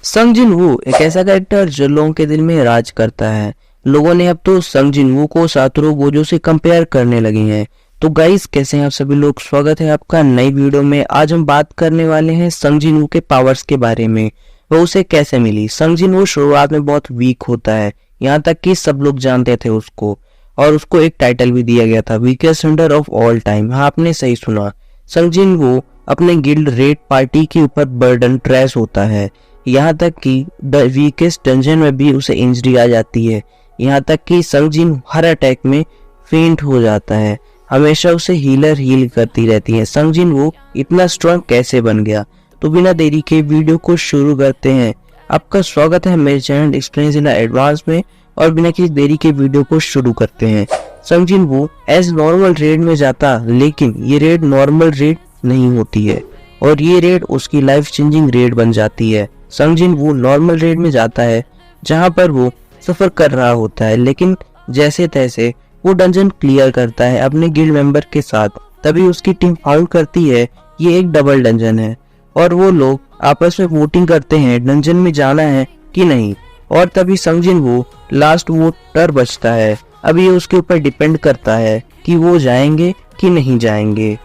संग जिन वू एक ऐसा कैरेक्टर जो लोगों के दिल में राज करता है। लोगों ने अब तो संग जिन वू को सातोरू गोजो से कंपेयर करने लगे हैं। तो गाइस, कैसे हैं आप सभी लोग? स्वागत है आपका नई वीडियो में। आज हम बात करने वाले हैं संग जिन वू के पावर्स के बारे में। वो उसे कैसे मिली। संग जिन वू शुरुआत में बहुत वीक होता है, यहाँ तक कि सब लोग जानते थे उसको, और उसको एक टाइटल भी दिया गया था, weakest Hunter of all time. हाँ, आपने सही सुना। संग जिन वू अपने गिल्ड रेड पार्टी के ऊपर बर्डन ट्रेस होता है, यहाँ तक कि द वीकेस्ट डंजन में भी उसे इंजरी आ जाती है। यहाँ तक कि संग जिन हर अटैक में फेंट हो जाता है। हमेशा उसे हीलर हील करती रहती है। संग जिन वो इतना स्ट्रॉन्ग कैसे बन गया? तो बिना देरी के वीडियो को शुरू करते हैं। आपका स्वागत है मेरे चैनल एक्सपीरियंस इन एडवांस में, और बिना किसी देरी के वीडियो को शुरू करते हैं। संग जिन वो एज नॉर्मल रेड में जाता, लेकिन ये रेड नॉर्मल रेड नहीं होती है, और ये रेड उसकी लाइफ चेंजिंग रेड बन जाती है। संग जिन वू नॉर्मल रेड में जाता है, जहां पर वो सफर कर रहा होता है, लेकिन जैसे तैसे वो डंजन क्लियर करता है अपने गिल्ड मेंबर के साथ। तभी उसकी टीम फाउंड करती है ये एक डबल डंजन है, और वो लोग आपस में वोटिंग करते हैं डंजन में जाना है कि नहीं। और तभी संग जिन वू लास्ट वोटर बचता है। अब ये उसके ऊपर डिपेंड करता है कि वो जाएंगे कि नहीं जाएंगे।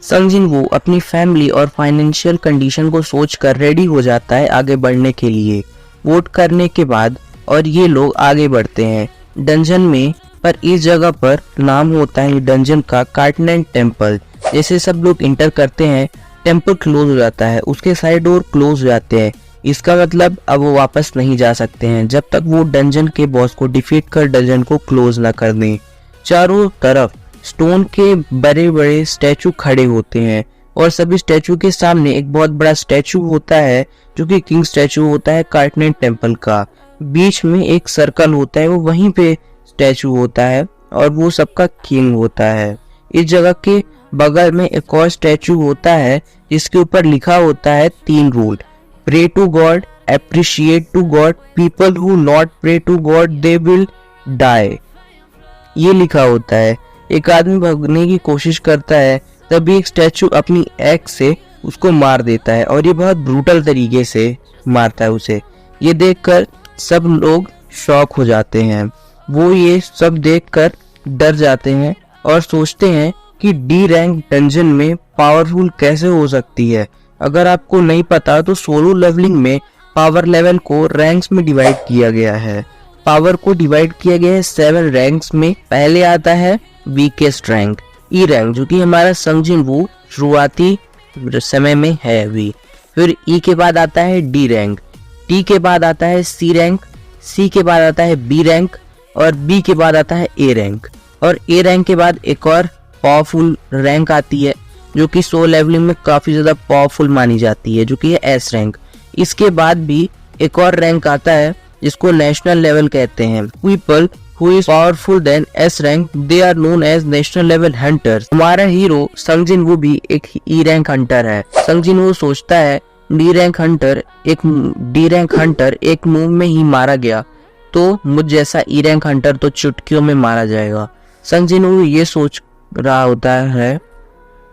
संग जिन वू अपनी फैमिली और फाइनेंशियल कंडीशन को सोचकर रेडी हो जाता है आगे बढ़ने के लिए। वोट करने के बाद और ये लोग आगे बढ़ते हैं डंजन में, पर इस जगह पर नाम होता है डंजन का कार्टनेंट टेम्पल। जैसे सब लोग इंटर करते हैं, टेम्पल क्लोज हो जाता है, उसके साइड डोर क्लोज हो जाते हैं। इसका मतलब अब वो वापस नहीं जा सकते हैं जब तक वो डंजन के बॉस को डिफीट कर डंजन को क्लोज ना कर दें। चारों तरफ स्टोन के बड़े बड़े स्टैचू खड़े होते हैं, और सभी स्टैचू के सामने एक बहुत बड़ा स्टैचू होता है जो कि किंग स्टैचू होता है कार्टनेंट टेम्पल का। बीच में एक सर्कल होता है, वो वहीं पे स्टैचू होता है, और वो सबका किंग होता है। इस जगह के बगल में एक और स्टैचू होता है जिसके ऊपर लिखा होता है 3 rule: pray to God, appreciate to God, people who not pray to God they will die. ये लिखा होता है। एक आदमी भागने की कोशिश करता है, तभी एक स्टैचू अपनी एक्स से उसको मार देता है, और ये बहुत ब्रूटल तरीके से मारता है उसे। ये देखकर सब लोग शॉक हो जाते हैं। वो ये सब देखकर डर जाते हैं और सोचते हैं कि डी रैंक डंजन में पावरफुल कैसे हो सकती है। अगर आपको नहीं पता तो सोलो लेवलिंग में पावर लेवल को रैंक्स में डिवाइड किया गया है। पावर को डिवाइड किया गया है 7 रैंक्स में। पहले आता है वीकेस्ट रैंक, ई रैंक, जो कि हमारा संग जिन वू शुरुआती समय में है अभी। फिर ई के बाद आता है डी रैंक, टी के बाद आता है सी रैंक, सी के बाद आता है बी रैंक, और बी के बाद आता है ए रैंक, और ए रैंक के बाद एक और पावरफुल रैंक आती है जो कि सोलो लेवलिंग में काफी ज्यादा पावरफुल मानी जाती है, जो कि है एस रैंक। इसके बाद भी एक और रैंक आता है जिसको नेशनल लेवल कहते हैं। People who is powerful than S rank, they are known as national level hunters। हमारा हीरो संग जिन वू भी एक E रैंक हंटर है। संग जिन वू सोचता है डी रैंक हंटर एक मूव में ही मारा गया, तो मुझ जैसा E रैंक हंटर तो चुटकियों में मारा जाएगा। संग जिन वू ये सोच रहा होता है,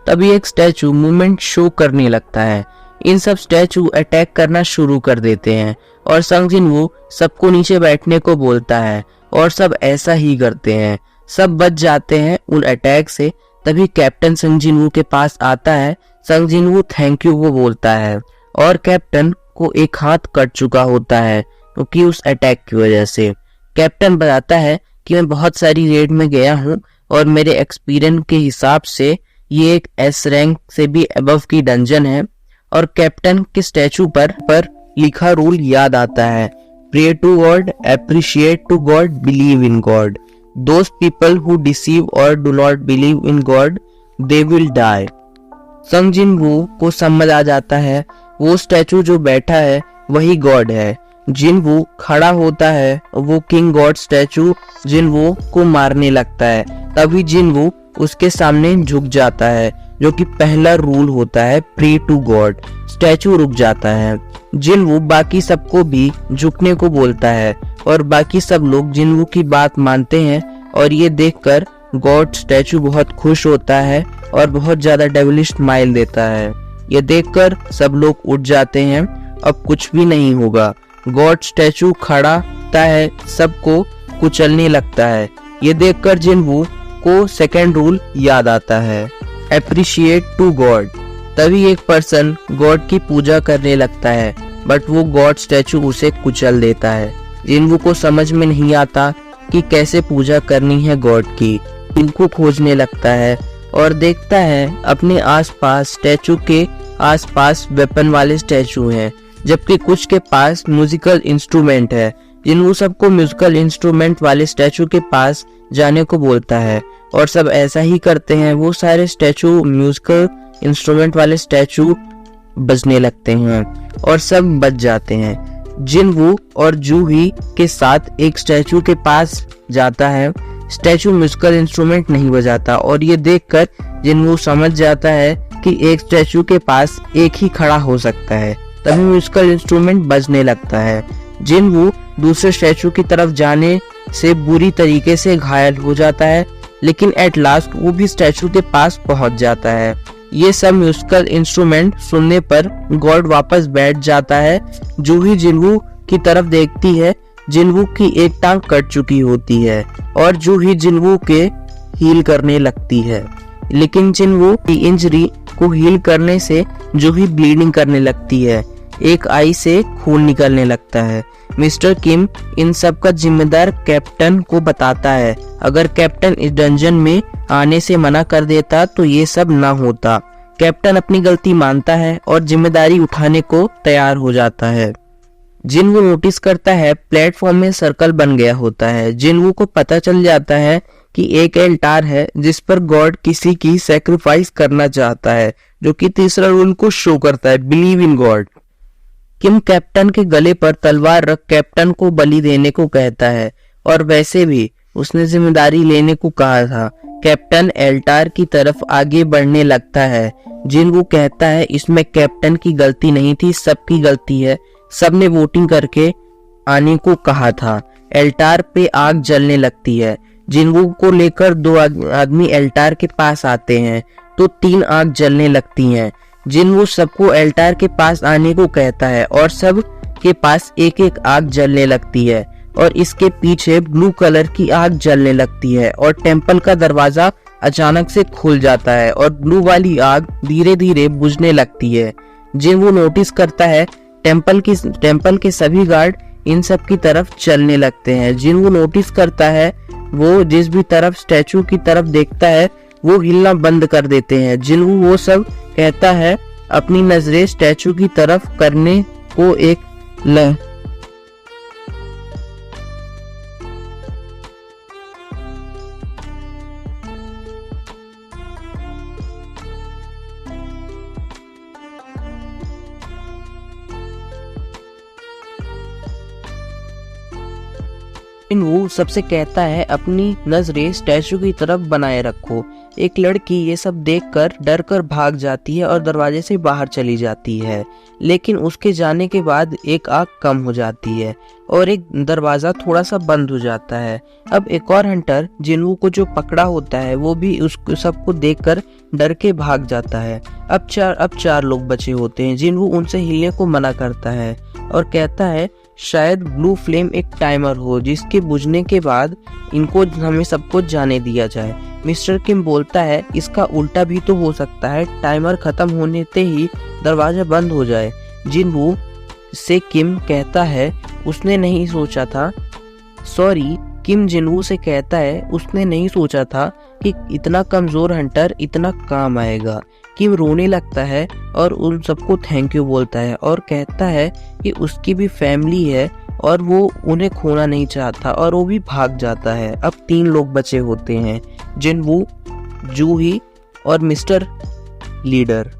तभी एक स्टैचू मूवमेंट शो करने लगता है। इन सब स्टैचू अटैक करना शुरू कर देते हैं, और संग जिन वू सबको नीचे बैठने को बोलता है, और सब ऐसा ही करते हैं। सब बच जाते हैं उन अटैक से। तभी कैप्टन संग जिन वू के पास आता है। संग जिन वू थैंक यू को बोलता है, और कैप्टन को एक हाथ कट चुका होता है क्योंकि उस अटैक की वजह से। कैप्टन बताता है कि मैं बहुत सारी रेड में गया हूँ, और मेरे एक्सपीरियंस के हिसाब से ये एक एस रैंक से भी अबव की डंजन है। और कैप्टन के स्टैचू पर लिखा रूल याद आता है: pray to God, appreciate to God, believe in God. Those people who deceive और do not believe in God they will die. संग जिन वू को समझ आ जाता है वो स्टैचू जो बैठा है वही गॉड है। जिन वू खड़ा होता है, वो किंग गॉड स्टैचू जिन वू को मारने लगता है। तभी जिन वू उसके सामने झुक जाता है, जो कि पहला रूल होता है प्रे टू गॉड। स्टैचू रुक जाता है। जिन वू बाकी सबको भी झुकने को बोलता है, और बाकी सब लोग जिन वू की बात मानते हैं, और ये देखकर गॉड स्टैचू बहुत खुश होता है और बहुत ज्यादा डेविलिश स्माइल देता है। ये देखकर सब लोग उठ जाते हैं। अब कुछ भी नहीं होगा। गॉड स्टैचू खड़ा होता है, सबको कुचलने लगता है। ये देखकर जिनवू को सेकंड रूल याद आता है, अप्रिशिएट टू गॉड। तभी एक पर्सन गॉड की पूजा करने लगता है, बट वो गॉड स्टैचू उसे कुचल देता है। जिनवू को समझ में नहीं आता कि कैसे पूजा करनी है गॉड की। इनको खोजने लगता है और देखता है अपने आसपास स्टैचू के आसपास वेपन वाले स्टैचू हैं, जबकि कुछ के पास म्यूजिकल इंस्ट्रूमेंट है। जिनवू सबको म्यूजिकल इंस्ट्रूमेंट वाले स्टैचू के पास जाने को बोलता है और सब ऐसा ही करते हैं। वो सारे स्टैचू म्यूजिकल इंस्ट्रूमेंट वाले स्टैचू बजने लगते हैं और सब बज जाते हैं। जिनवू और जूही के साथ एक स्टैचू के पास जाता है। स्टैचू म्यूजिकल इंस्ट्रूमेंट नहीं बजाता और ये देखकर जिनवू समझ जाता है कि एक स्टैचू के पास एक ही खड़ा हो सकता है। तभी म्यूजिकल इंस्ट्रूमेंट बजने लगता है। जिनवू दूसरे स्टैचू की तरफ जाने से बुरी तरीके से घायल हो जाता है, लेकिन एट लास्ट वो भी स्टैचू के पास पहुंच जाता है। ये सब म्यूजिकल इंस्ट्रूमेंट सुनने पर गॉड वापस बैठ जाता है। जूही जिनवू की तरफ देखती है। जिनवू की एक टांग कट चुकी होती है और जूही जिनवू के हील करने लगती है, लेकिन जिनवू की इंजरी को हील करने से जूही ब्लीडिंग करने लगती है। एक आई से खून निकलने लगता है। मिस्टर किम इन सब का जिम्मेदार कैप्टन को बताता है। अगर कैप्टन इस डंजन में आने से मना कर देता तो ये सब ना होता। कैप्टन अपनी गलती मानता है और जिम्मेदारी उठाने को तैयार हो जाता है। जिनवू नोटिस करता है प्लेटफॉर्म में सर्कल बन गया होता है। जिनवू को पता चल जाता है कि एक एल्टार है जिस पर गॉड किसी की सैक्रिफाइस करना चाहता है, जो कि तीसरा रूल को शो करता है, believe in God. Kim captain के गले पर तलवार रख कैप्टन को बलि देने को कहता है और वैसे भी उसने जिम्मेदारी लेने को कहा था। कैप्टन एल्टार की तरफ आगे बढ़ने लगता है। जिनवू कहता है इसमें कैप्टन की गलती नहीं थी, सबकी गलती है, सबने वोटिंग करके आने को कहा था। एल्टार पे आग जलने लगती है। जिनवू को लेकर दो आदमी एल्टार के पास आते हैं तो 3 आग जलने लगती हैं। जिनवू सबको एल्टार के पास आने को कहता है और सब के पास एक एक आग जलने लगती है और इसके पीछे ब्लू कलर की आग जलने लगती है और टेंपल का दरवाजा अचानक से खुल जाता है और ब्लू वाली आग धीरे धीरे बुझने लगती है। जिनवू नोटिस करता है टेंपल के सभी गार्ड इन सब की तरफ चलने लगते हैं। जिनवू नोटिस करता है वो जिस भी तरफ स्टैचू की तरफ देखता है वो हिलना बंद कर देते हैं। जिनवू वो सब कहता है अपनी नजरें स्टैचू की तरफ करने को एक वो सबसे कहता है अपनी नजरें स्टैचू की तरफ बनाए रखो। एक लड़की ये सब देखकर डर कर भाग जाती है और दरवाजे से बाहर चली जाती है, लेकिन उसके जाने के बाद एक आग कम हो जाती है और एक दरवाजा थोड़ा सा बंद हो जाता है। अब एक और हंटर जिनवू को जो पकड़ा होता है वो भी उस सबको देखकर डर के भाग जाता है। अब चार लोग बचे होते हैं। जिनवू उनसे हिलने को मना करता है और कहता है शायद ब्लू फ्लेम एक टाइमर हो जिसके बुझने के बाद इनको हमें सबको जाने दिया जाए। मिस्टर किम बोलता है इसका उल्टा भी तो हो सकता है, टाइमर खत्म होने ते ही दरवाजा बंद हो जाए। जिनवू से किम कहता है उसने नहीं सोचा था, सॉरी, किम जिनवू से कहता है उसने नहीं सोचा था कि इतना कमजोर हंटर इतना काम आएगा। किम रोने लगता है और उन सबको थैंक यू बोलता है और कहता है कि उसकी भी फैमिली है और वो उन्हें खोना नहीं चाहता और वो भी भाग जाता है। अब 3 लोग बचे होते हैं, जिनवू, जूही और मिस्टर लीडर।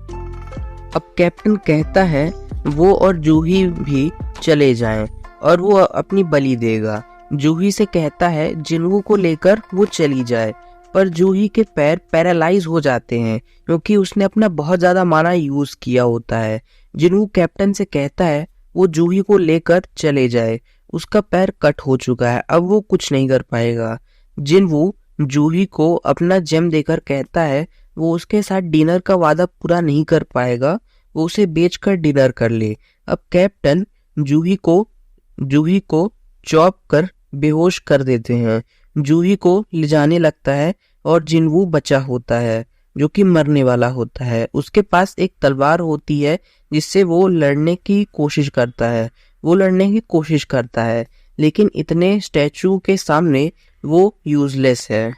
अब कैप्टन कहता है वो और जूही भी चले जाएं और वो अपनी बलि देगा। जूही से कहता है जिनवू को लेकर वो चली जाए, पर जूही के पैर पैरालाइज हो जाते हैं क्योंकि उसने अपना बहुत ज्यादा माना यूज किया होता है। जिनवू कैप्टन से कहता है वो जूही को लेकर चले जाए, उसका पैर कट हो चुका है, अब वो कुछ नहीं कर पाएगा। जिनवू जूही को अपना जेम देकर कहता है वो उसके साथ डिनर का वादा पूरा नहीं कर पाएगा, वो उसे बेचकर डिनर कर ले। अब कैप्टन जूही को चॉप कर बेहोश कर देते हैं। जूही को ले जाने लगता है और जिनवू बचा होता है जो कि मरने वाला होता है। उसके पास एक तलवार होती है जिससे वो लड़ने की कोशिश करता है लेकिन इतने स्टैचू के सामने वो यूजलेस है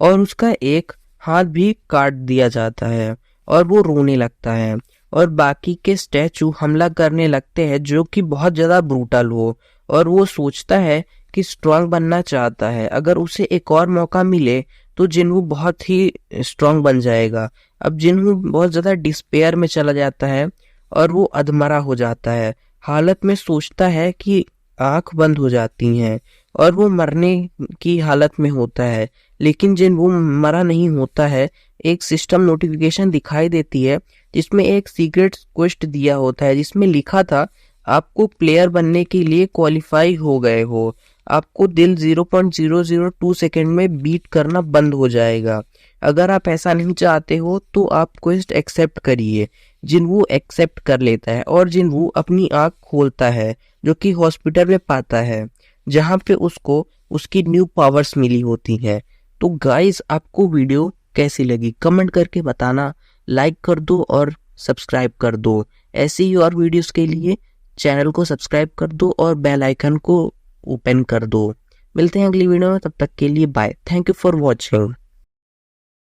और उसका एक हाथ भी काट दिया जाता है और वो रोने लगता है और बाकी के स्टैचू हमला करने लगते हैं जो कि बहुत ज़्यादा ब्रूटल हो। और वो सोचता है कि स्ट्रांग बनना चाहता है, अगर उसे एक और मौका मिले तो जिन्हू बहुत ही स्ट्रांग बन जाएगा। अब जिन्हू बहुत ज़्यादा डिस्पेयर में चला जाता है और वो अधमरा हो जाता है। हालत में सोचता है कि आंख बंद हो जाती हैं और वो मरने की हालत में होता है, लेकिन जिन्हू मरा नहीं होता है। एक सिस्टम नोटिफिकेशन दिखाई देती है जिसमें एक सीक्रेट क्वेस्ट दिया होता है जिसमें लिखा था आपको प्लेयर बनने के लिए क्वालिफाई हो गए हो, आपको दिल 0.002 सेकेंड में बीट करना बंद हो जाएगा। अगर आप ऐसा नहीं चाहते हो तो आप क्वेस्ट एक्सेप्ट करिए। जिन्हू एक्सेप्ट कर लेता है और जिन्हू अपनी आंख खोलता है जो कि हॉस्पिटल में पाता है जहाँ पे उसको उसकी न्यू पावर्स मिली होती है। तो गाइस, आपको वीडियो कैसी लगी कमेंट करके बताना, लाइक कर दो और सब्सक्राइब कर दो। ऐसी ही और वीडियोस के लिए चैनल को सब्सक्राइब कर दो और बेल आइकन को ओपन कर दो। मिलते हैं अगली वीडियो में, तब तक के लिए bye. Thank you for watching.